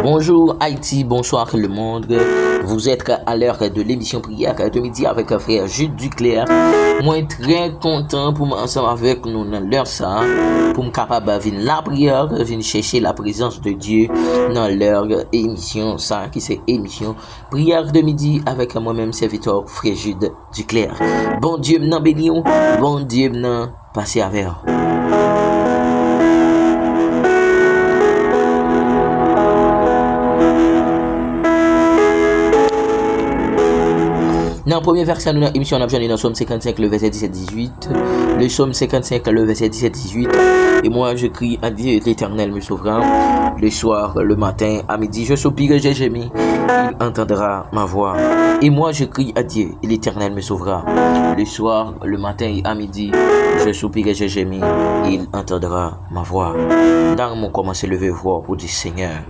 Bonjour Haïti, bonsoir le monde. Vous êtes à l'heure de l'émission prière de midi avec le frère Jude Duclerc. Moi très content pour ensemble avec nous dans l'heure ça, pour me capable de venir la prière, venir chercher la présence de Dieu dans leur émission ça, qui c'est émission prière de midi avec moi-même serviteur frère Jude Duclerc. Bon Dieu m'en béni, bon Dieu m'en passé avec. Dans le premier verset de notre émission, on a besoin dans le psaume 55, le verset 17-18. Le psaume 55, le verset 17-18. Et moi, je crie à Dieu, l'Éternel me sauvera. Le soir, le matin, à midi, je soupirai, j'ai gémi. Il entendra ma voix. Et moi, je crie à Dieu, l'Éternel me sauvera. Le soir, le matin et à midi, je soupirai, j'ai gémi. Il entendra ma voix. Dans mon commencer lever voix pour dire Seigneur,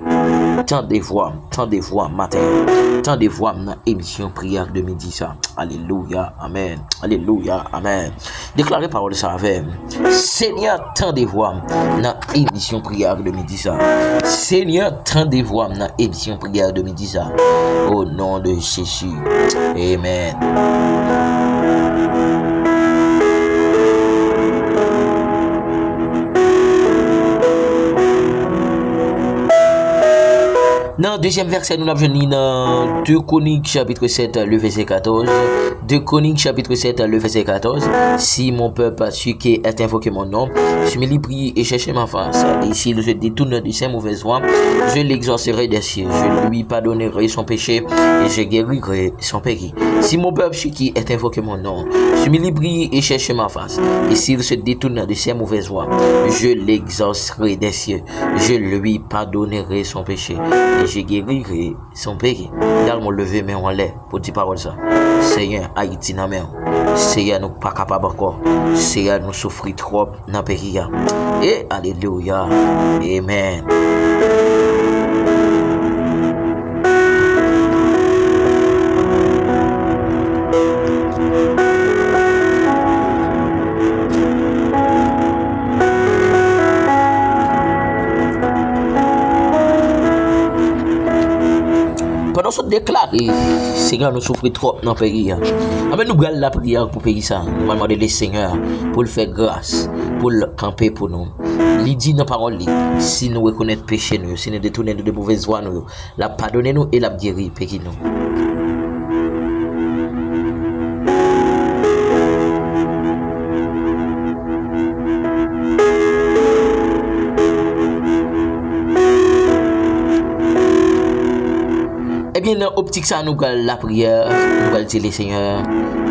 tant des voix matin, tant des voix dans l'émission prière de midi ça. Alléluia, amen. Alléluia, amen. Déclarez parole ça avec Seigneur, tant des voix dans l'émission prière de midi ça. Seigneur, tant des voix dans l'émission prière de midi ça. Au nom de Jésus. Amen. Dans le deuxième verset, nous avons dans 2 Chroniques chapitre 7, le verset 14. 2 Chroniques chapitre 7, le verset 14. Si mon peuple su qui est invoqué mon nom, je me prie et cherche ma face. Et s'il se détourne de ses mauvaises voies, je l'exaucerai des cieux. Je lui pardonnerai son péché et je guérirai son péché. Si mon peuple su qui est invoqué mon nom, je me prie et cherche ma face. Et s'il se détourne de ses mauvaises voies, je l'exaucerai des cieux. Je lui pardonnerai son péché. Et je guérirai son péché. Dans mon lever, mais on l'air pour dire parole ça. Seigneur, Haïti n'a main. Seigneur, nous pas capable encore. Seigneur, nous souffrir trop dans le pays. Et alléluia. Amen. Pendant ce déclaré, Seigneur, nous souffrons trop dans le pays. Amen, nous allons la prière pour le pays. Nous allons demander le Seigneur pour le faire grâce, pour le camper pour nous. Il dit dans la parole, si nous reconnaissons péché, si nous détournons de mauvaises voies, la pardonner nous et la guérir péché nous. Eh bien, dans l'optique, ça, nous allons la prière, nous allons dire le Seigneur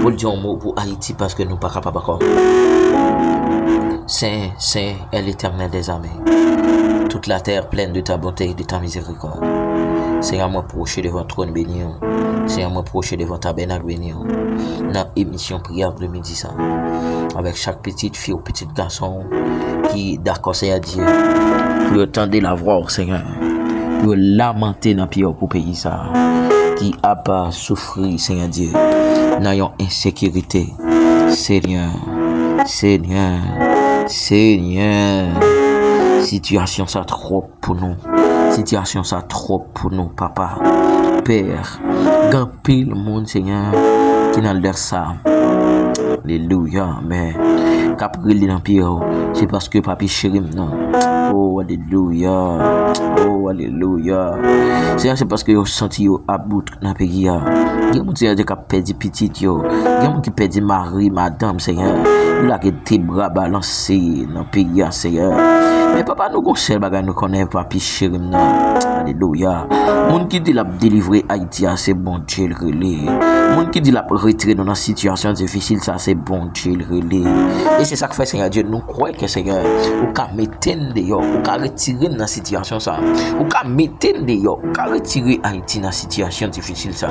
pour dire un mot pour Haïti parce que nous ne sommes pas capables encore. Saint, Saint est l'Éternel des armées. Toute la terre pleine de ta bonté et de ta miséricorde. Seigneur, moi proche devant trône béni. Seigneur, moi proche devant tabernacle béni. Dans l'émission prière de midi, ça. Avec chaque petite fille ou petit garçon qui d'accord, Seigneur Dieu, pour entendre la voix, Seigneur. Pour lamenter dans le pays pour pays ça qui a pas souffert Seigneur Dieu dans une insécurité Seigneur situation ça trop pour nous papa Père grand pile monde Seigneur qui dans l'air ça alléluia mais qu'après dans pire c'est parce que papi chéri non oh alléluia c'est parce que yo senti yo à bout dans pays a. Il y a monde qui a perdu petit yo, il y a monde qui perdu mari madame Seigneur, il Ou la tes bras balancés dans le pays, Seigneur. Mais papa, nous conseille bagay nous connaît pas puis chéri nan. Alléluia. Moun qui dit la délivrer Haïti, c'est bon Dieu le relais. Moun qui dit la retirer dans une situation difficile, ça c'est bon Dieu le relais. Et c'est ça que fait Seigneur Dieu, nous croyons que Seigneur, ou ka mettre dehors, ou ka retirer dans situation ça. Ou ka mettre dehors, ou ka retirer Haïti dans situation difficile ça.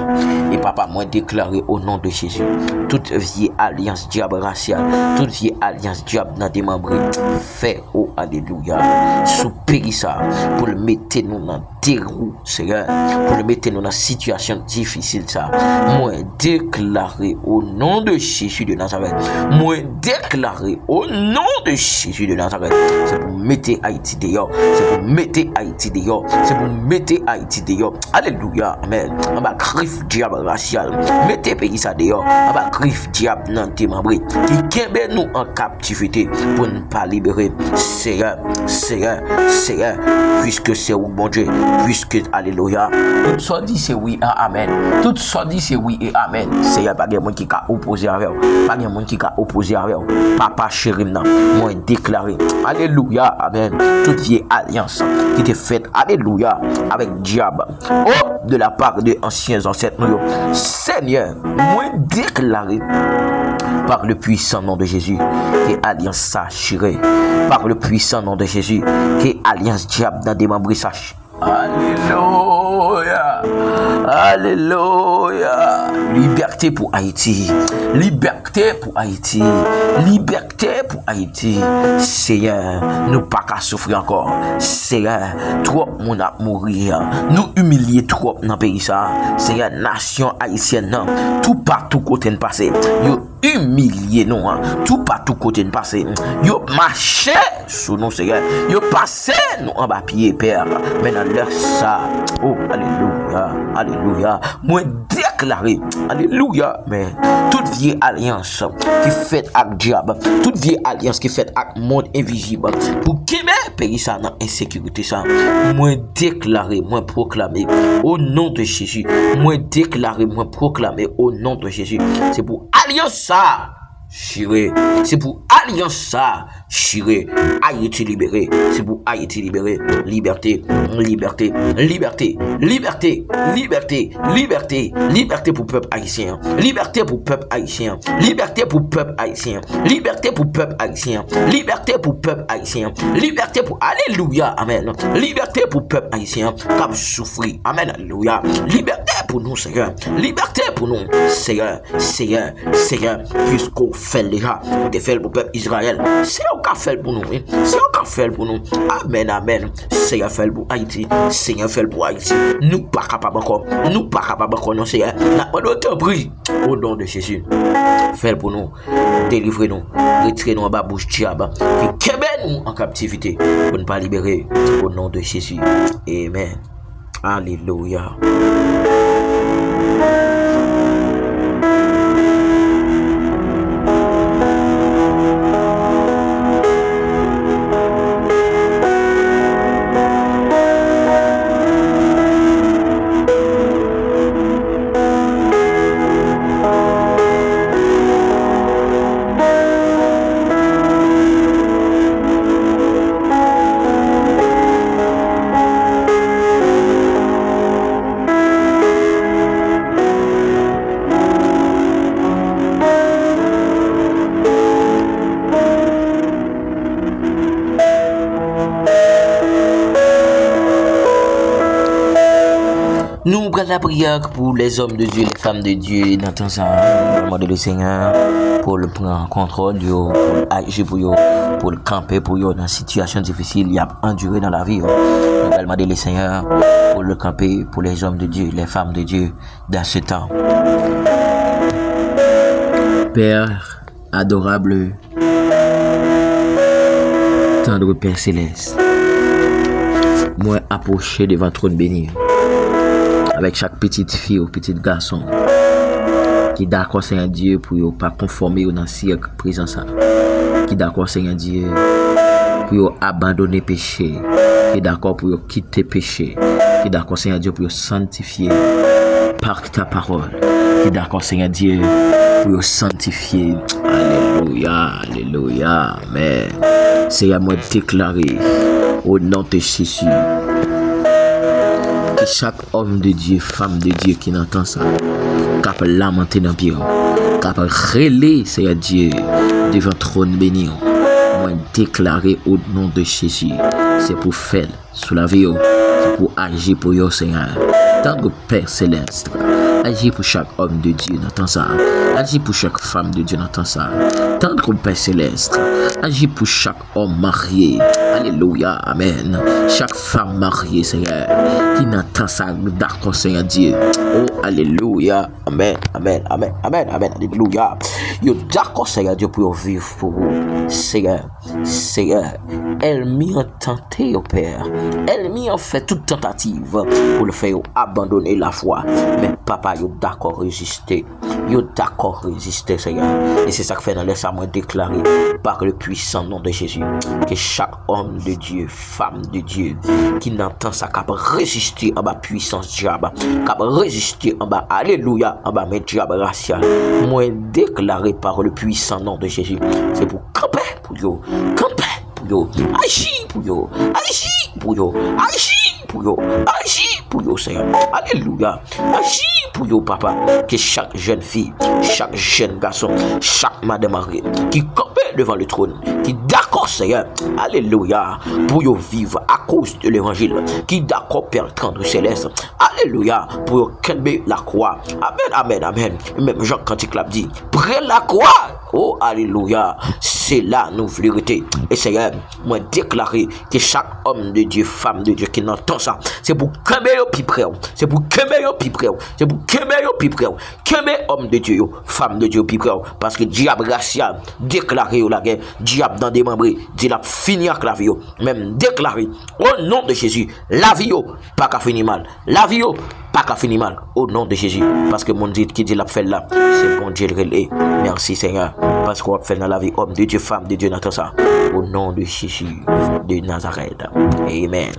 Et papa, moi déclarer au nom de Jésus, toute vieille alliance diable raciale, toute vieille alliance diable dans des membres, fait oh alléluia. Sous péri ça pour le mettre nous dans déroute, Seigneur, pour le mettre nous dans situation difficile ça. Moi déclarer au nom de Jésus de Nazareth. Moi déclarer au nom de Jésus de Nazareth. C'est pour mettre Haïti dehors. C'est pour mettre Haïti dehors. C'est pour mettre Haïti dehors. Alléluia. Amen. En bas griffe diable racial. Mettez pays ça dehors. En bas griffe diable dans tes membres qui kembe nous en captivité pour ne pas libérer. Seigneur, puisque c'est où bon Dieu, puisque alléluia. Tout ça dit c'est oui et amen. Tout ça dit c'est oui et amen. Seigneur, pas de monde qui a opposé avec vous. Pas de monde qui a opposé avec vous. Papa chéri, moi déclaré. Alléluia, amen. Toute vieille alliance qui était faite, alléluia, avec diable. Oh, de la part des anciens ancêtres, nous, Seigneur, moi déclaré. Par le puissant nom de Jésus, que alliance sachirée. Par le puissant nom de Jésus, que alliance diable dans des membres sache. Alléluia. Alléluia. Liberté pour Haïti. Liberté pour Haïti. Liberté pour Haïti. Seigneur, nous pas qu'à souffrir encore. Seigneur, trop mon a mourir. Nous humilier trop dans le pays ça. Seigneur, nation haïtienne, tout partout côté de passer. Yo humilier nous, tout partout côté de passer. Yo marché sous nous, Seigneur. Yo passé nous en bas pied, Père. Mais dans leur ça, oh, alléluia, alléluia. Moi déclaré, alléluia, mais toute vieille alliance qui fait avec diable, toute vieille alliance qui fait avec monde invisible, pour qui me pays ça dans insécurité ça, moi déclaré, moi proclamé au nom de Jésus, moi déclaré, moi proclamé au nom de Jésus, c'est pour alliance ça. Chiré, c'est pour alliance ça, chiré, Haïti libéré, c'est pour Haïti libéré, liberté, liberté, liberté, liberté, liberté, liberté, liberté pour peuple haïtien, liberté pour peuple haïtien, liberté pour peuple haïtien, liberté pour peuple haïtien, liberté pour peuple haïtien, liberté pour, alléluia, amen, liberté pour peuple haïtien, comme souffrir, amen, alléluia, liberté pour nous, Seigneur, liberté pour nous, Seigneur, Seigneur, Seigneur, puisqu'on fait déjà, on te fait pour le peuple Israël. C'est un cas fait pour nous. C'est un cas fait pour nous. Amen, amen. Seigneur fait pour Haïti. Seigneur fait pour Haïti. Nous pas capables encore. Nous pas capables encore. Non, Seigneur. N'a d'autre prix. Au nom de Jésus. Fait pour nous. Délivrez-nous. Retirez-nous en bas bouche diable. Qui kembe nous en captivité. Pour ne pas libérer. Au nom de Jésus. Amen. Alléluia. Nous prenons la prière pour les hommes de Dieu, les femmes de Dieu, dans ton sang, demande le Seigneur pour le prendre en contrôle, pour agir pour le camper, pour dans une situation difficile, il y a enduré dans la vie. Nous allons demander le Seigneur pour le camper, pour les hommes de Dieu, les femmes de Dieu, dans ce temps. Père adorable, tendre Père céleste, moi approcher devant le trône béni. Avec chaque petite fille ou petit garçon qui d'accord Seigneur Dieu pour ne pas conformer dans la présence, qui d'accord Seigneur Dieu pour abandonner péché, qui d'accord pour quitter péché, qui d'accord Seigneur Dieu pour sanctifier, par ta parole. Qui est d'accord, Seigneur Dieu, pour nous sanctifier. Alléluia, alléluia, amen. Seigneur, moi déclarer au nom de Jésus que chaque homme de Dieu, femme de Dieu qui entend ça, capable lamenter dans le pied, capable relayer, Seigneur Dieu, devant le trône béni. Moi déclarer au nom de Jésus, c'est pour faire sous la vie, c'est pour agir pour vous, Seigneur. Tant que Père Céleste, agis pour chaque homme de Dieu dans ça. Agis pour chaque femme de Dieu dans ça. Tant que Père Céleste, agis pour chaque homme marié. Alléluia, amen. Chaque femme mariée, Seigneur, qui n'entend ça, d'accord, Seigneur Dieu. Oh, alléluia, amen, amen, amen, amen, amen, alléluia. Yo, d'accord, Seigneur Dieu, pour vivre pour vous. Seigneur, Seigneur, elle m'y a tenté, au Père. Elle m'y a fait toute tentative pour le faire abandonner la foi. Mais papa, yo d'accord résister. Yo d'accord résister, Seigneur. Et c'est ça que fait dans les sermons déclarés par le puissant nom de Jésus. Que chaque homme de Dieu, femme de Dieu, qui n'entend ça, capable résister en bas puissance diable, capable résister en bas, alléluia, en bas mes diable racial. Moi déclaré par le puissant nom de Jésus. C'est pour camper pour yo, camper pour yo, agir pour yo, agir pour yo, agir pour yo, agir pour yo, Seigneur. Alléluia. Agis pour yo, papa. Que chaque jeune fille, chaque jeune garçon, chaque madame mariée qui campe devant le trône, qui d'accord, Seigneur, alléluia, pour yo vivre à cause de l'évangile, qui d'accord, Père tendre céleste, alléluia, pour yo kembe la croix. Amen, amen, amen. Même Jean Cantique l'a dit, près la croix. Oh, alléluia. C'est là nos vérités. Et Seigneur, moi déclarer que chaque homme de Dieu, femme de Dieu qui entend ça, c'est pour kembe yo pi près. C'est pour kembe yo pi près. C'est pour kembe yo pi près. Kembe homme de Dieu, femme de Dieu pi près. Parce que diable racial déclaré la guerre, diable dans des membres, dit la fini avec la vie, même déclaré au nom de Jésus, la vie pas qu'à finir mal. La vie pas qu'à finir mal au nom de Jésus. Parce que mon Dieu qui dit la fait là, c'est bon Dieu le relais. Merci Seigneur. Parce qu'on fait dans la vie homme de Dieu, femme de Dieu, dans ça. Au nom de Jésus de Nazareth. Amen.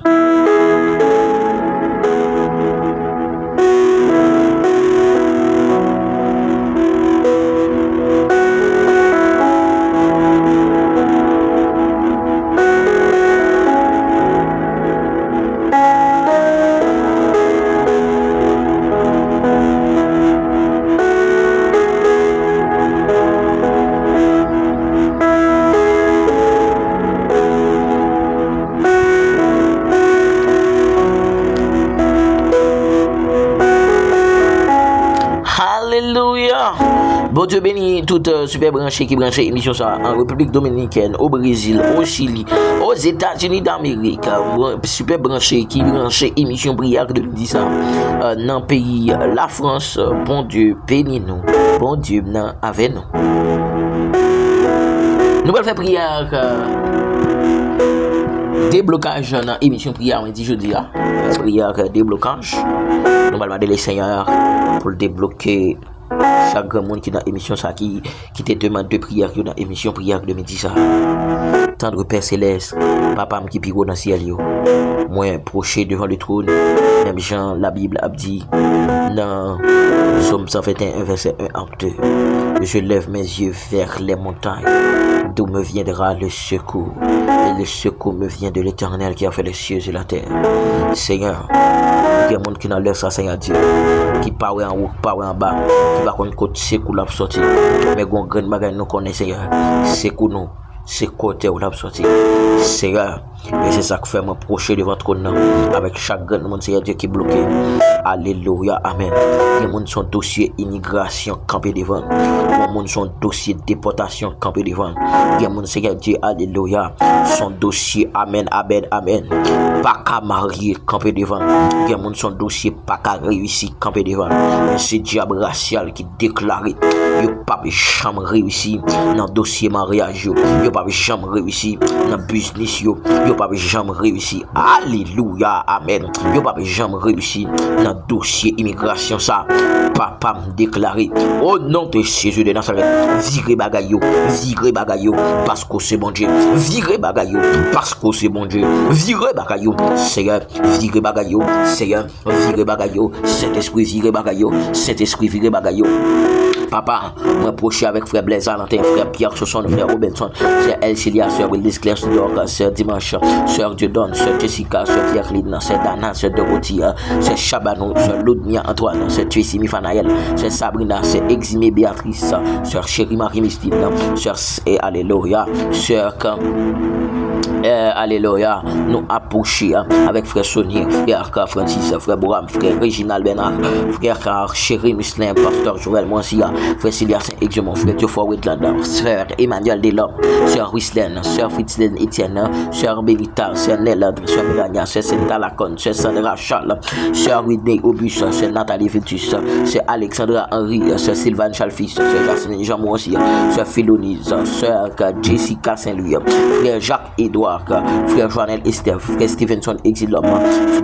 Alléluia. Bon Dieu béni toute super branché qui branche émission ça en République Dominicaine, au Brésil, au Chili, aux États-Unis d'Amérique. Super branché qui branche émission prière de dit ça dans le pays la France. Bon Dieu béni nous. Bon Dieu nan avec nous. Nous allons faire prière déblocage dans l'émission prière dit jeudi prière déblocage. Nous allons demander les seigneurs pour débloquer chaque monde qui dans l'émission ça qui te demande de prière qui dans l'émission prière de midi ça. Tendre Père Céleste, papa qui piro dans ciel yo. Moi proché devant le trône, même Jean la Bible a dit dans Somme 121 verset 1 à 2. Je lève mes yeux vers les montagnes, d'où me viendra le secours. Et le secours me vient de l'Éternel qui a fait les cieux et la terre. Seigneur, il y a des gens qui n'ont ça, Seigneur Dieu, qui parlent en haut, parlent en bas, qui va contre côté secours l'a sorti. Mais grand grand bagage nous connaît, Seigneur. Secours nous, c'est côté où l'a sorti. Seigneur, et c'est ça que fait m'approcher devant ton nom avec chaque grand monde, Seigneur Dieu qui est bloqué. Alléluia, amen. Les gens son dossier immigration campé devant. Les gens son dossier déportation campé devant. Les gens, Seigneur Dieu, alléluia, son dossier, amen, amen, amen. Pas qu'à marier campé devant. Les gens son dossier pas qu'à réussir campé devant. Mais c'est diable racial qui déclare yo pas jamais réussi dans dossier mariage yo pas jamais réussi dans business yo pas jamais réussi. Alléluia, amen. Yo pas jamais réussi dans dossier immigration ça. Papa me déclaré au nom de Jésus de Nazareth, virez bagay yo parce que c'est bon Dieu. Virez bagay yo parce que c'est bon Dieu. Virez bagay yo, Seigneur, virez bagay yo, Seigneur, virez bagay yo, Saint-Esprit virez bagay yo, Saint-Esprit virez bagay yo. Papa, moi proche avec frère Blaise Valentin, frère Pierre Chosson, frère Robinson, sœur Elcilia, sœur Willis Claire Studor, sœur Dimanche, sœur Dieudonne, sœur Jessica, sœur Pierre Lydna, sœur Dana, sœur Dorothy, sœur Chabano, sœur Ludmia Antoine, sœur Tracy Mifanaël, sœur Sabrina, sœur Eximé Béatrice, sœur Chérie Marie Mystine, sœur Alléluia, sœur Alléluia, nous approcher avec frère Sonny, frère Francis, frère Boram, frère Réginald Bernard, frère Chéri Muslin, pasteur Joël Moisia, frère Cilia Saint-Exumont, frère Théophore Whitlander, frère Emmanuel Delhomme, sœur Wislaine, sœur Fritzlen Etienne, sœur Benita, sœur Nella, sœur Mélania, sœur Cynthia Lacon, sœur Sandra Charles, sœur Whitney Obus, sœur Nathalie Vitus, sœur Alexandra Henry, sœur Sylvain Chalfis, sœur Jasmine Jean Moisia, sœur Philonise, sœur Jessica Saint-Louis, frère Jacques Edouard, frère Joannel Esther, frère Stevenson Exilom,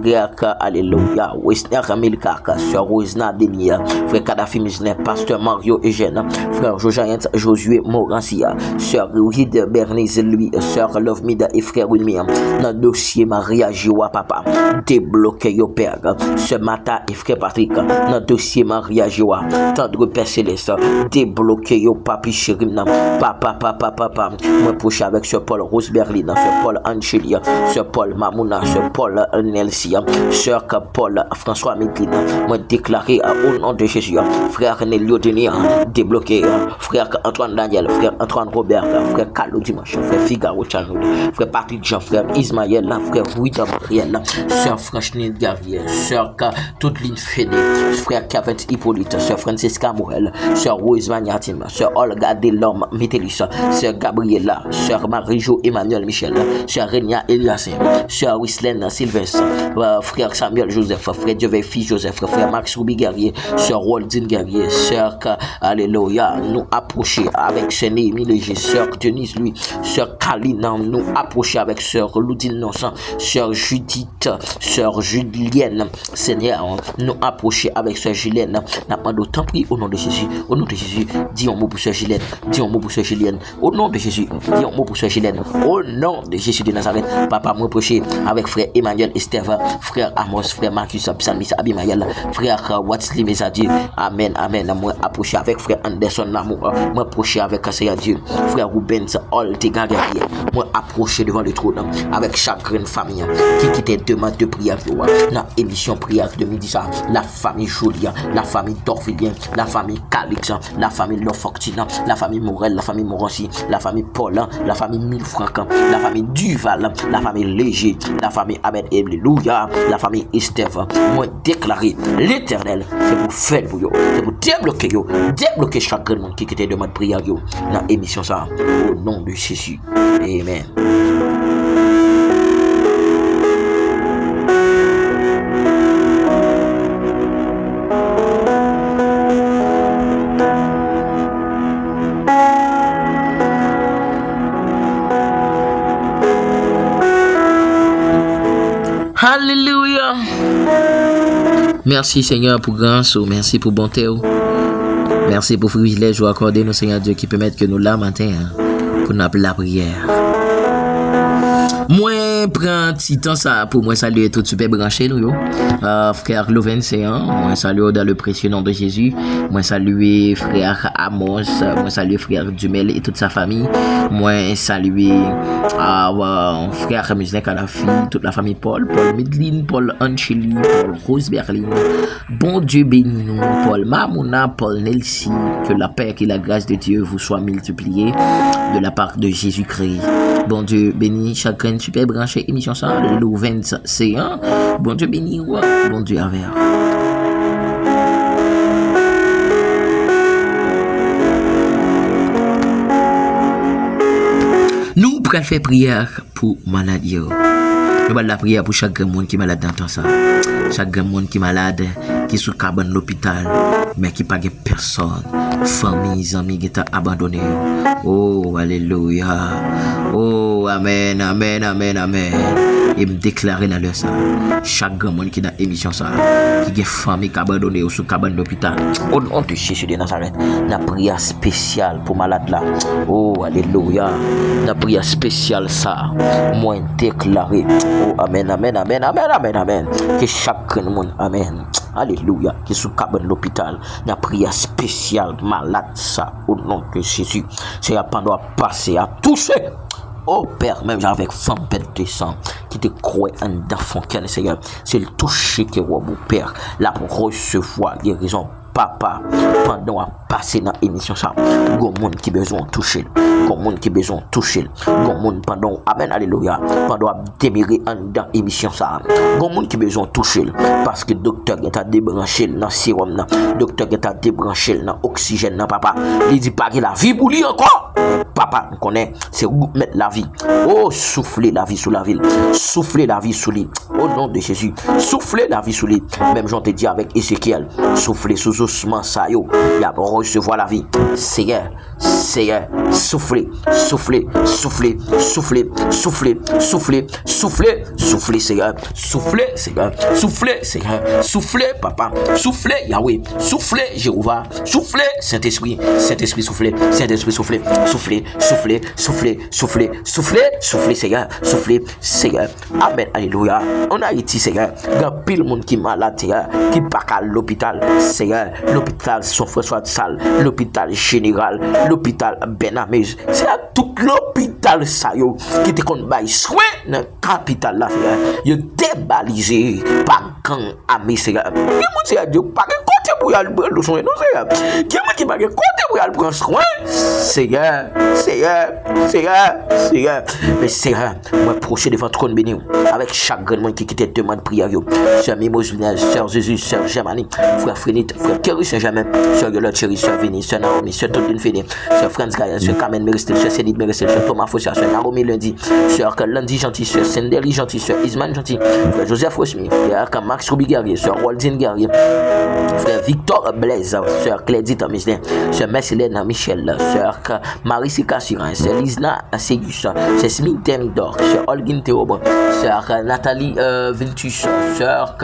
frère Alléluia, Westner Milka, sœur Rosna Denia, frère Kadhafi Mislin, pasteur Mario Eugène, frère Jojayant Josué Morancia, sœur Ride Bernice Louis, sœur Love Mida et frère Wilmiam, dans le dossier Maria Joa Papa, débloqué yo père, ce matin et frère Patrick, dans le dossier Maria Joa, tendre Père Céleste, débloqué yo papi chérim, papa, moi proche avec ce Paul Rose Berlin, ce Paul Angelia, ce Paul Mamouna, ce Paul Nelsia, sœur Paul François Medlina, moi déclaré au nom de Jésus, frère Nelio Denis, débloqué, frère Antoine Daniel, frère Antoine Robert, frère Carlo Dimanche, frère Figaro Chanoud, frère Patrick Jean, frère Ismaël, frère Rita Marielle, sœur Franchine Garrier, sœur toute ligne Féné, frère Cavet Hippolyte, sœur Francisca Morel, sœur Rose Magnatim, sœur Olga Delorme Métélis, sœur Gabriela, sœur Marie-Jo Emmanuel Michel, sœur Renia Eliassin, sœur Wislaine Sylvestre, frère Samuel Joseph, frère Dieu-Fils Joseph, frère Max Ruby Guerrier, sœur Waldine Guerrier, sœur Alléluia, nous approcher avec sœur Némi Léger, sœur Denise Louis, sœur Kaline, nous approcher avec sœur Loudine Nonsan, sœur Judith, sœur Julienne, Seigneur, nous approcher avec sœur Julienne, n'a pas d'autant pris au nom de Jésus, dis un mot pour sœur Julienne, dis un mot pour sœur Julienne, au nom de Jésus, dis un mot pour sœur Julienne, au nom de Jésus de Nazareth, papa me reprocher avec frère Emmanuel Esther, frère Amos, frère Marcus, Psalmis Abimaël, frère Watsli Mesadieu, amen, moi approcher avec frère Anderson Namour, moi approcher avec Seigneur Dieu, frère Rubens, Oltega Guerrier, moi approcher devant le trône avec chaque grande famille qui quittait demande de prière dans émission prière de midi ça, la famille Julien, la famille Dorvilien, la famille Calix, la famille Lofoctina, la famille Morel, la famille Morancy, la famille Paul, la famille Milfranc, la famille Duval, la famille Léger, la famille Abed Alléluia, la famille Estève. Moi déclaré l'Éternel, c'est pour faire pour vous, c'est pour débloquer chaque monde qui était demande prière dans l'émission ça, au nom de Jésus. Amen. Alléluia. Merci Seigneur pour grâce, merci pour bonté. Merci pour privilège accordé nous Seigneur Dieu qui permet que nous là matin pour nous la prière. Moi prends petit temps ça pour moi saluer tout super branché nous frère Louven c'est moi saluer dans le précieux nom de Jésus, moi saluer frère Amos, moi saluer frère Dumel et toute sa famille, moi saluer frère Muslin Kadhafi, toute la famille Paul Midline, Paul Ancheli, Paul Rose Berlin. Bon Dieu bénis nous, Paul Mamouna, Paul Nelsi, que la paix et la grâce de Dieu vous soient multipliées de la part de Jésus-Christ. Bon Dieu bénis chacun super branché émission ça le 21. Bon Dieu béni bon Dieu avec. Nous prenons faire prière pour maladie. Nous allons la prière pour chaque monde qui est malade dans temps ça. Chaque monde qui est malade, qui est sous cabane l'hôpital, mais qui pas personne. Famille, amis qui est abandonné. Oh, alléluia. Oh, amen, amen, amen, amen. Et me déclarer dans le ça. Chaque monde qui est dans l'émission ça, qui est famille qui abandonné sous cabane l'hôpital. Au nom de Jésus de Nazareth, la prière spéciale pour malade là. Oh, alléluia. La prière spéciale ça. Moi déclaré. Oh, amen, amen, amen, amen, amen, amen. Que chaque monde, amen. Alléluia. Qui est sous cabane l'hôpital. La prière spéciale malade ça. Au nom de Jésus. C'est à pendant passer à toucher. Oh Père, même avec femme bête de sang, qui te croit en d'enfant, Seigneur, c'est le toucher que mon Père, là pour recevoir guérison. Papa, pendant à passer dans l'émission ça, gon monde qui besoin toucher, gon monde qui besoin toucher, gon monde pendant amen alléluia, pendant à démirer en dans l'émission ça, gon monde qui besoin toucher parce que docteur est à débrancher dans sérum là, docteur est à débrancher dans oxygène là papa, il dit pas que la vie pour lui encore. Papa, on connaît, c'est mettre la vie. Oh, souffler la vie sous la ville. Souffler la vie sous lui. Au nom de Jésus. Souffler la vie sous lui. Même j'en te dis avec Ézéchiel. Souffler sous ossements ça yo. Il a recevoir la vie. Seigneur, Seigneur, souffler, souffler, souffler, souffler, souffler, souffler, souffler, souffler, Seigneur. Souffler, Seigneur. Souffler, Seigneur. Souffler, Papa. Souffler, Yahweh. Souffler, Jéhovah. Souffler, Saint-Esprit. Saint-Esprit, souffler. Saint-Esprit, souffler. Souffler, souffler, souffler, souffler, souffler, souffler, Seigneur, souffler, Seigneur. Amen, alléluia. En Haïti, Seigneur, il y a pile monde qui est malade, Seigneur, qui pas à l'hôpital, Seigneur, l'hôpital Saint-François de Sales, l'hôpital général, l'hôpital Benamez, c'est à tout l'hôpital ça yo qui te kon bay soin dans capitale là, Seigneur. Il est débalisé par gang ami, Seigneur. Qui monde c'est Dieu pas côté pour y aller prendre soin, non, Seigneur. Qui monde qui pas côté pour y aller prendre soin, Seigneur. Seigneur, Seigneur, Seigneur. Mais Seigneur, moi proche devant trône béni avec chaque grand monde qui quitte demande prière. Sœur Mimosina, Sœur Jésus, Sœur Germanie, Frère Frénit, Frère Kerry Saint-Germain, Sœur Yolande Chéri, Sœur Vini, Sœur Naomi, Sœur Totine Féné, Sœur Franz Gaël, Sœur Carmen Méristel, Sœur Céline Méristel, Sœur Thomas Fossia, Sœur Naomi Lundi, Sœur Lundi Gentil, Sœur Sendeli Gentil, Sœur Isman Gentil, Frère Joseph Rosmi, Frère Max Ruby Guerrier, Sœur Waldine Guerrier, Frère Victor Blaise, Sœur Clédite Mislin, Sœur Messilène Michel, Sœur Marie Cassiran, Sœur Lisna Ségus, Sœur Smith Demidor, Sœur Olgin Théoban, Sœur Nathalie Viltus, Sœur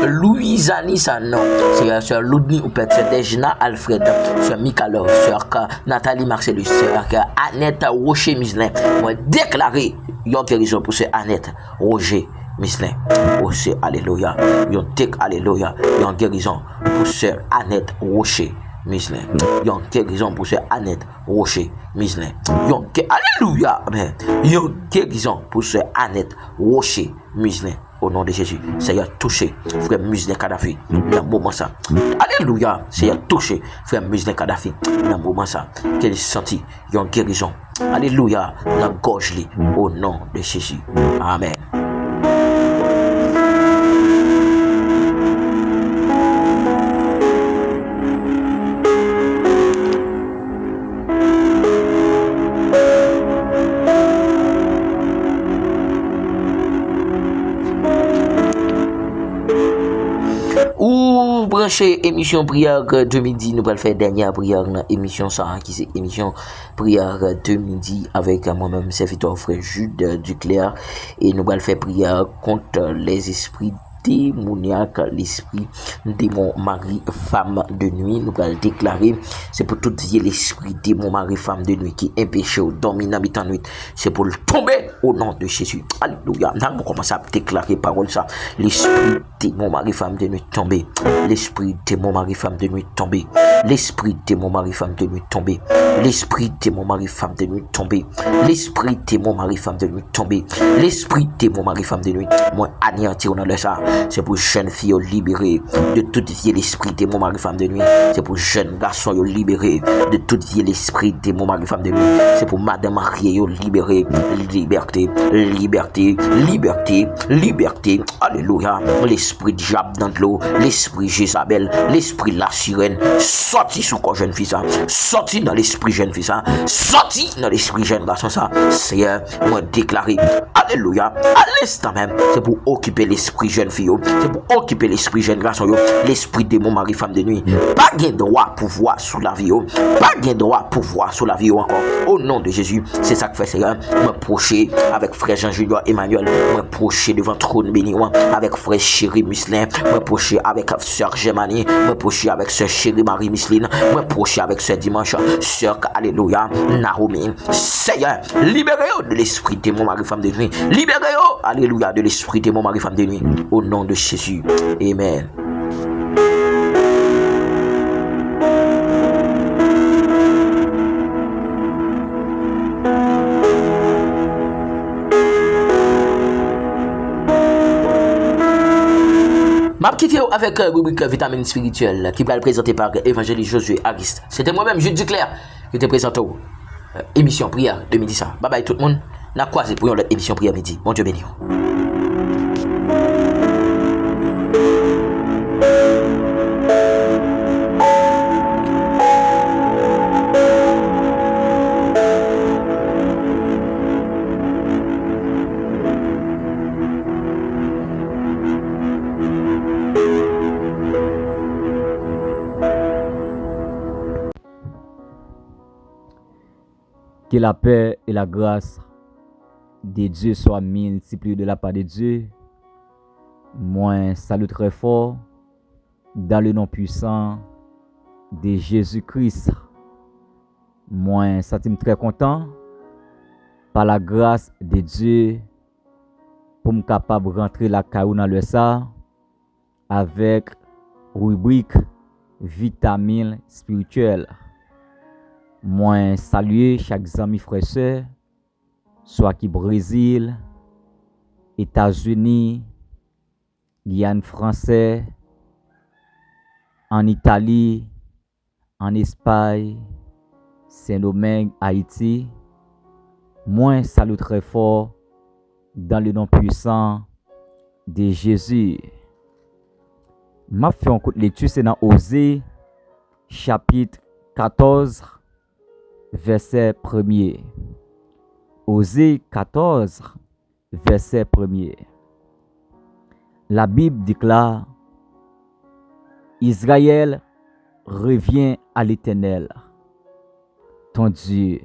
Louise Anissan, Sœur Ludni Oupet, Sœur Dejna Alfred, Sœur Mikalov, Sœur Nathalie Marcellus, Sœur Annette Rocher Mislin. Moi déclaré, yon guérison pour Sœur Annette Roger Mislin. Oh, c'est alléluia. Yon tek alléluia. Yon guérison pour Sœur Annette Rocher Mislin. Yon guérison pour Sœur Annette Rocher Mislin. Yon alléluia. Yon guérison pour Sœur Annette Rocher Mislin. Au nom de Jésus, Seigneur touché frère Muslin Kadhafi dans le moment ça. Alléluia, Seigneur touché frère Muslin Kadhafi dans le moment ça. Qu'elle senti yon guérison. Alléluia, dans la gorge li au nom de Jésus. Amen. Branché émission prière de midi, nous allons faire dernière prière dans l'émission ça qui c'est émission prière de midi avec moi-même serviteur frère Jude Duclerc et nous allons faire prière contre les esprits démoniaque, l'esprit démon mari femme de nuit. Nous allons déclarer c'est pour toute vie l'esprit démon mari femme de nuit qui empêche au dormir dans la nuit, c'est pour le tomber au nom de Jésus. Alléluia. Nous commençons à déclarer parole ça. L'esprit démon mari femme de nuit tomber, l'esprit démon mari femme de nuit tomber, l'esprit démon mari femme de nuit tomber, l'esprit démon mari femme de nuit tomber, l'esprit démon mari femme de nuit tomber, l'esprit démon mari femme de nuit moi anéantir dans le ça. C'est pour jeunes filles libérées de toute vie l'esprit démon mari femme de nuit. C'est pour jeunes garçons libérés de toute vie l'esprit démon mari femme de nuit. C'est pour madame mariée libérée, liberté, liberté, liberté, liberté. Alléluia. L'esprit diable dans l'eau, l'esprit Jézabel, l'esprit la sirène, sorti sous corps jeune fille ça, sorti dans l'esprit jeune fille ça, sorti dans l'esprit jeune garçon ça. Seigneur, moi déclaré, alléluia, à l'instant même, c'est pour occuper l'esprit jeune fille vie, c'est pour occuper l'esprit jeune garçon, l'esprit démon, mari, femme de nuit. Pas de droit pouvoir sur la vie, pas de droit pouvoir sur la vie encore. Au nom de Jésus, c'est ça que fait Seigneur. Me procher avec frère Jean Junior Emmanuel, me procher devant trône béni, avec frère chéri Muslin, me procher avec sœur Germanie, me procher avec sœur chéri Marie Micheline, me procher avec sœur Dimanche, sœur Alléluia, Naomi. Seigneur, libérez-vous de l'esprit démon, mari, femme de nuit. Libérez-vous, Alléluia, de l'esprit démon, mari, femme de nuit. Au nom de Jésus. Amen. Ma petite avec rubrique vitamine spirituelle qui va être présentée par évangéliste Josué Ariste. C'était moi-même, Jude Duclerc, qui te présente émission prière de midi ça. Bye bye tout le monde. N'a croisé pour une émission prière midi. Mon Dieu béni. Que la paix et la grâce de Dieu soient multipliées de la part de Dieu. Moi, salue très fort dans le nom puissant de Jésus-Christ. Moi, suis très content par la grâce de Dieu pour me capable de rentrer la caillou dans le ça avec rubrique vitamine spirituelle. Moi, saluer chaque ami frère sœur, soit qui Brésil, États-Unis, Guyane français, en Italie, en Espagne, Saint-Domingue, Haïti. Moi, salue très fort dans le nom puissant de Jésus. Ma fait en courte lecture, c'est dans Osée, chapitre 14. Verset 1er. Osée 14, verset 1er. La Bible déclare: Israël revient à l'Éternel, ton Dieu,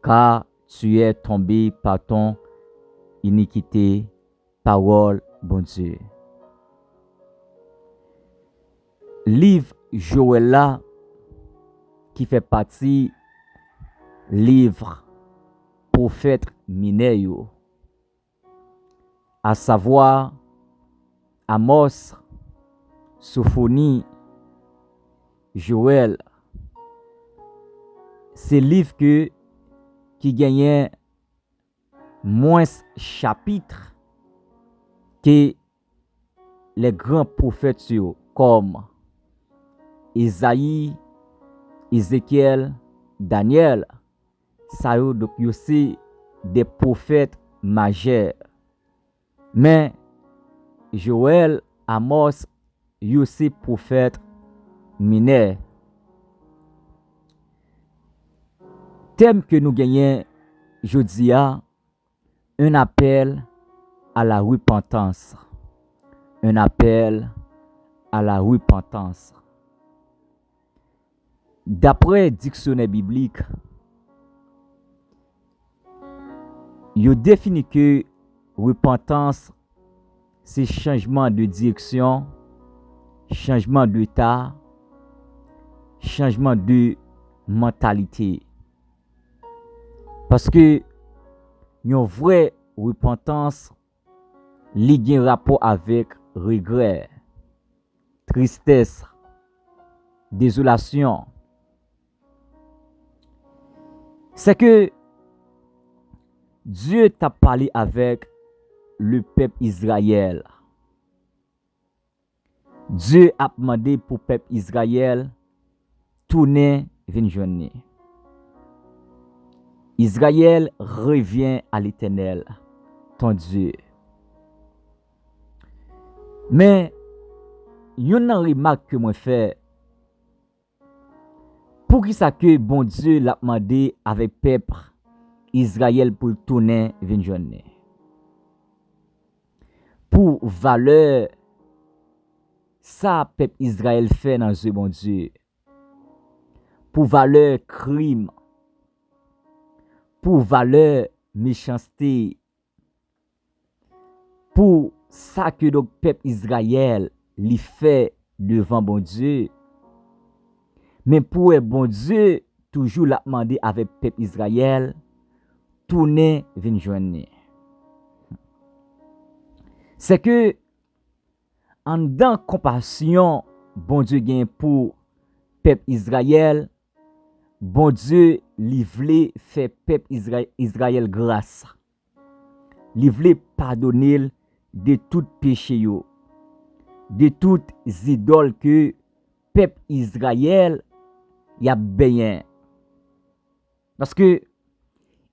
car tu es tombé par ton iniquité, parole, bon Dieu. Livre Joël là, qui fait partie livre prophète mineur, à savoir Amos, Sophonie, Joël. C'est livre qui gagnait moins chapitres que les grands prophètes comme Isaïe, Ézéchiel, Daniel. Ça y donc aussi des prophètes majeurs. Mais Joël, Amos, y aussi prophètes mineurs. Thème que nous gagnons jeudi a un appel à la repentance. Un appel à la repentance. D'après dictionnaire biblique, il définit que repentance, c'est changement de direction, changement d'état, changement de mentalité. Parce que une vraie repentance liée un rapport avec regret, tristesse, désolation. C'est que Dieu t'a parlé avec le peuple Israël. Dieu a demandé pour le peuple Israël tourner vers journée. Israël revient à l'Éternel, ton Dieu. Mais il y a une remarque que moi fais. Pour qui ça que bon Dieu l'a demandé avec peuple Israël pour tourner vers journée. pour valeur ça peuple Israël fait dans ce bon Dieu. Pour valeur crime, pour valeur méchanceté, pour ça que donc peuple Israël lui fait devant bon Dieu. Mais pour bon Dieu, toujours l'a demandé avec peuple Israël, tourner vinn joindre. C'est que en dans compassion, bon Dieu gagne pour peuple Israël, bon Dieu li vle fait peuple Israël grâce. Li vle pardonner de tout péché yo, de toutes idoles que peuple Israël y a bien. Parce que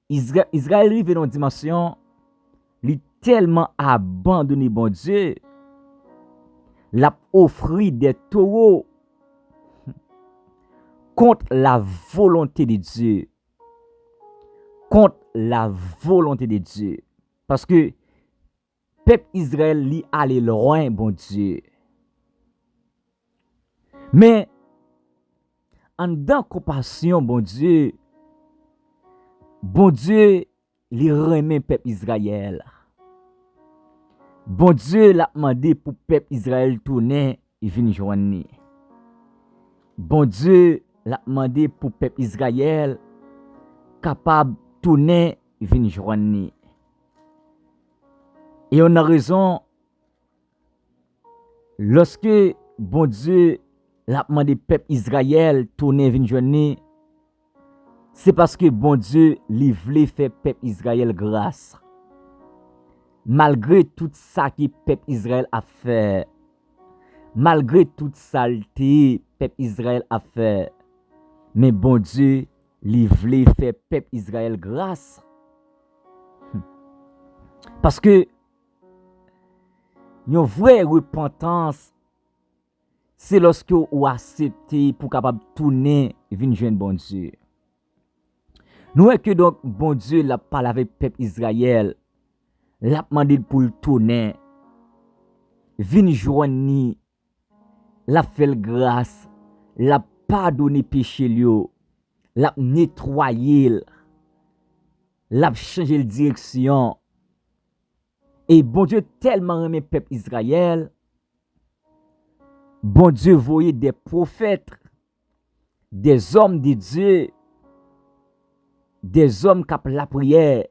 Israël arrive dans une dimension, li tellement abandonné bon Dieu, l'a offri des taureaux contre la volonté de Dieu. Contre la volonté de Dieu. Parce que peuple Israël li allé loin bon Dieu. Mais en dans compassion bon Dieu li remet peuple Israël. Bon Dieu l'a demandé pour peuple Israël tourner et venir joindre. Bon Dieu l'a demandé pour peuple Israël capable tourner et venir joindre. Et on a raison lorsque bon Dieu l'a demandé peuple Israël tourner et venir joindre, c'est parce que bon Dieu li vle fait peuple Israël grâce. Malgré tout ça que peuple Israël a fait, malgré toute saleté peuple Israël a fait, mais bon Dieu li vle fait peuple Israël grâce. Parce que une vraie repentance, c'est lorsque vous acceptez pour capable tourner et venir joindre bon Dieu. Nous est que donc bon Dieu l'a parlé avec peuple Israël, l'a demandé pour le tourner, venir joindre, l'a fait grâce, l'a pardonné péché lui, l'a nettoyé, l'a changé de direction. Et bon Dieu tellement aimé peuple Israël, bon Dieu voyait des prophètes, des hommes de Dieu, des hommes qui la prière,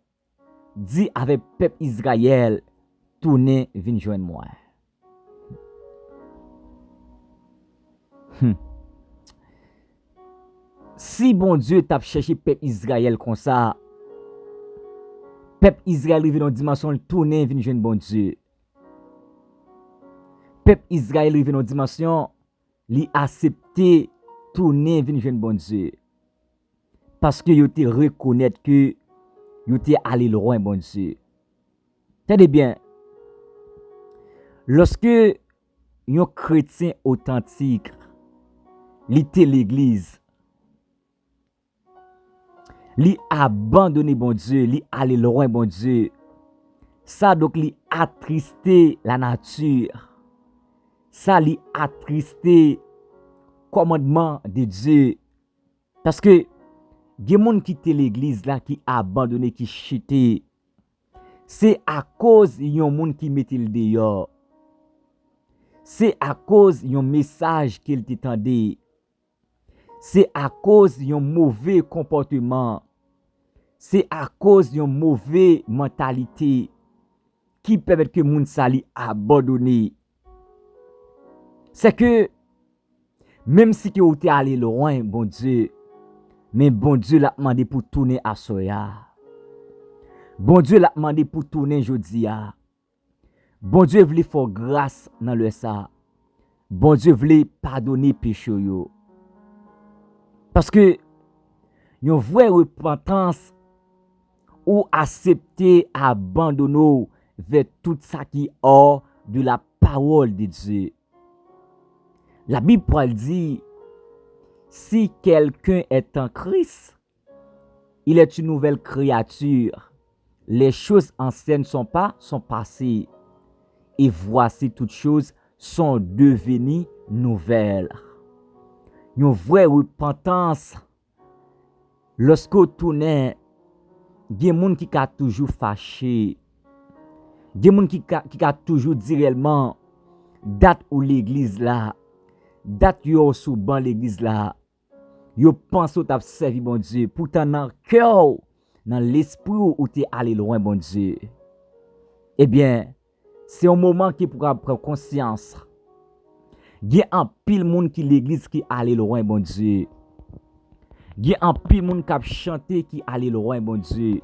dit avec peuple Israël, tournez, venez joindre moi. Si bon Dieu t'a cherché peuple Israël comme ça, peuple Israël arrive dans une dimension, tourner, venir joindre bon Dieu. Peuple Israël arrive dans une dimension, li accepter, tourner, venir joindre bon Dieu. Parce que yo te reconnaître que yo te allé loin bon Dieu. Tenez bien, lorsque un chrétien authentique li te l'église, li abandonné bon Dieu, li allé loin bon Dieu, ça donc li attristé la nature, ça li attristé commandement de Dieu. Parce que des gens qui quittent l'église là, qui abandonné, qui chité, c'est à cause yon moun qui mette le dehors. C'est à cause yon message qu'il t'entendait. C'est à cause yon mauvais comportement. C'est à cause yon mauvais mentalité qui permet que moun sali abandonné. C'est que même si vous êtes allé loin, bon Dieu, mais bon Dieu l'a demandé pour tourner à soya. Bon Dieu l'a demandé pour tourner jodia. Bon Dieu voulait faire grâce dans le ça. Bon Dieu voulait pardonner péché yo. Parce que une vraie repentance ou accepter abandonner vers tout ça qui est hors de la parole de Dieu. La Bible dit, si quelqu'un est en Christ, il est une nouvelle créature. Les choses anciennes sont passées. et voici toutes choses sont devenues nouvelles. Une vraie repentance, lorsque vous tournez, il y a des gens qui sont toujours fâchés. Il y a des gens qui ont toujours dit réellement, date où l'église là, date où sous ban l'église là, yo pense ou t'a servi bon Dieu, pourtant dans le cœur, dans l'esprit où tu es allé loin bon Dieu. Eh bien, c'est un moment qui pourra prendre conscience. Il y a un pile monde qui l'église qui allé loin bon Dieu. Il y a un pile monde qui a chanté qui allé loin bon Dieu.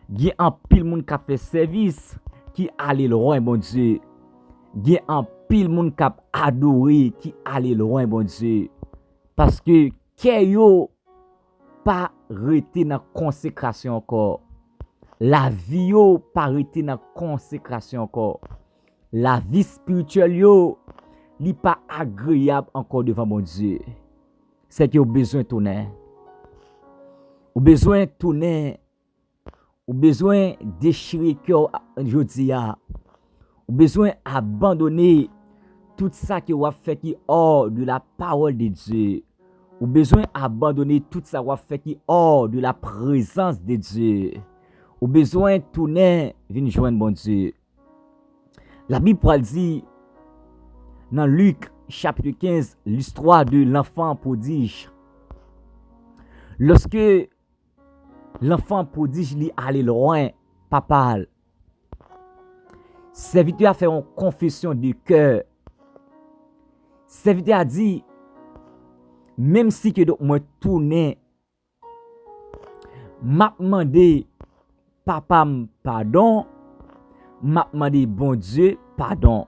Il y a un pile monde qui a fait service qui allé loin bon Dieu. Il y a un pile monde qui a adoré qui allé loin bon Dieu. Parce que yo pas rete dans consécration encore. La vie yo pas rete dans consécration encore. La vie spirituelle yo li pas agréable encore devant mon Dieu. C'est que vous besoin de tourner. Vous besoin de tourner. Vous besoin de déchirer cœur aujourd'hui. Vous besoin d'abandonner tout ça que vous avez fait qui hors de la parole de Dieu. Vous besoin d'abandonner tout ça que vous avez fait qui hors de la présence de Dieu. Vous besoin de tourner venir joindre bon Dieu. La Bible dit dans Luc chapitre 15 l'histoire de l'enfant prodige. Lorsque l'enfant prodige lui allait loin, papa, serviteur a fait une confession de cœur. Serviteur a dit, même si que moi tourner, m'a demandé papa pardon, m'a demandé bon Dieu pardon.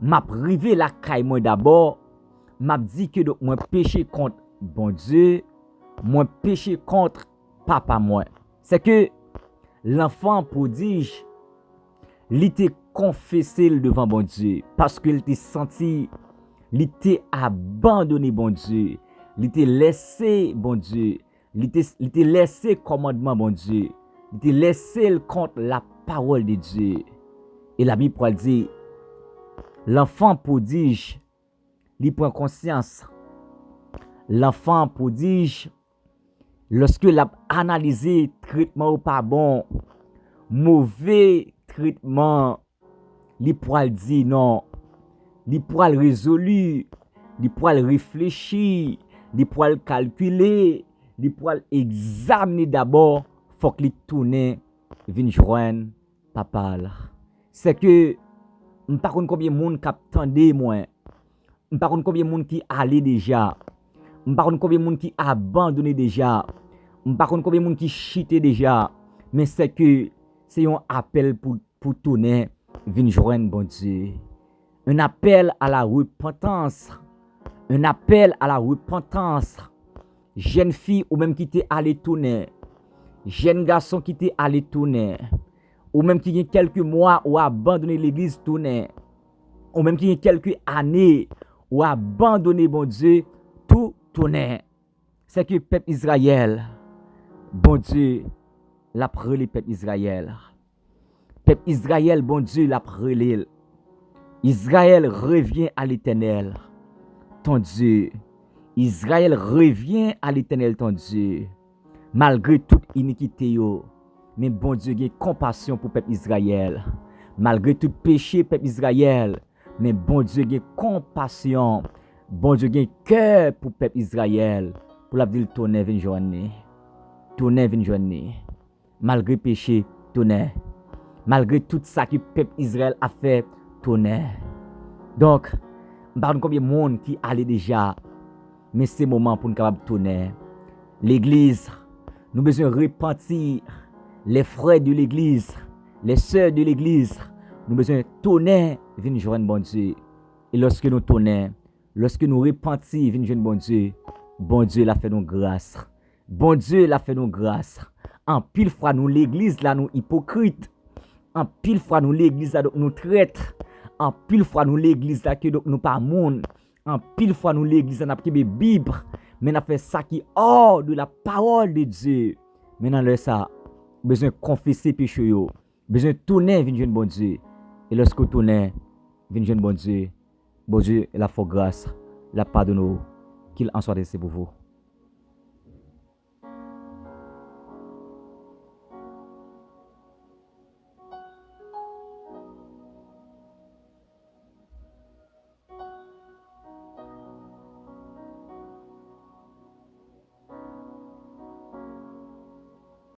M'a privé la caille moi d'abord, m'a dit que moi péché contre bon Dieu, moi péché contre papa moi. C'est que l'enfant prodige, il était confessé devant bon Dieu parce qu'il était senti, il était abandonné bon Dieu, il était laissé bon Dieu, il était laissé commandement bon Dieu, il était laissé contre la parole de Dieu. Et la Bible dit, l'enfant prodige, il prend conscience. L'enfant prodige, lorsque l'a analysé traitement ou pas bon, mauvais traitement, il pourra dire non, il pourra résolu, il pourra réfléchir, il pourra calculer, il pourra examiner d'abord, faut qu'il tourne, vienne joindre papa là. C'est que par contre combien de monde qui attendait moi, par contre combien de monde qui allait déjà, par contre combien de monde qui abandonné déjà, par contre combien de monde qui chité déjà, mais c'est que c'est un appel pour tourner, venir joindre bon Dieu. Un appel à la repentance. Un appel à la repentance. Jeune fille ou même qui t'est allé tourner. Jeune garçon qui t'est allé tourner. Ou même qui y a quelques mois ou abandonné l'église tourner. Ou même qui y a quelques années ou abandonné bon Dieu tout tourner. C'est que peuple Israël, bon Dieu, l'a prélé peuple Israël. Peuple Israël, bon Dieu, l'a prélé. Israël revient à l'Éternel, ton Dieu. Israël revient à l'Éternel, ton Dieu. Malgré toute iniquité, mais bon Dieu, il y a compassion pour peuple Israël. Malgré tout péché, peuple Israël, mais bon Dieu, il y a compassion. Bon Dieu, il y a cœur pour peuple Israël. Pour la dire, tourner, venir joindre. Tourner, venir joindre. Malgré péché, tourner. Malgré tout ça que le peuple Israël a fait, tourner. Donc, je ne sais pas combien de monde qui allait déjà, mais c'est le moment pour nous capable tourner. L'église, nous avons besoin de repentir. Les frères de l'église, les sœurs de l'église, nous avons besoin de tourner, venir joindre bon Dieu. Et lorsque nous tournons, lorsque nous repentons, venir joindre bon Dieu l'a fait nous grâce. Bon Dieu l'a fait nous grâce. En pile fois, nous l'église là, nous hypocrites. En pile fois, nous l'église là, nous traîtres. En pile fois, nous l'église là, que nous pas monde. En pile fois, nous l'église là, nous avons Bible. Mais nous fait ça qui est hors de la parole de Dieu. Maintenant, ça, besoin de confesser péché, besoin de tourner vers bon Dieu. Et lorsque vous tournez, venez jeune bon Dieu, la force grâce, la pardonne, qu'il en soit ainsi pour vous.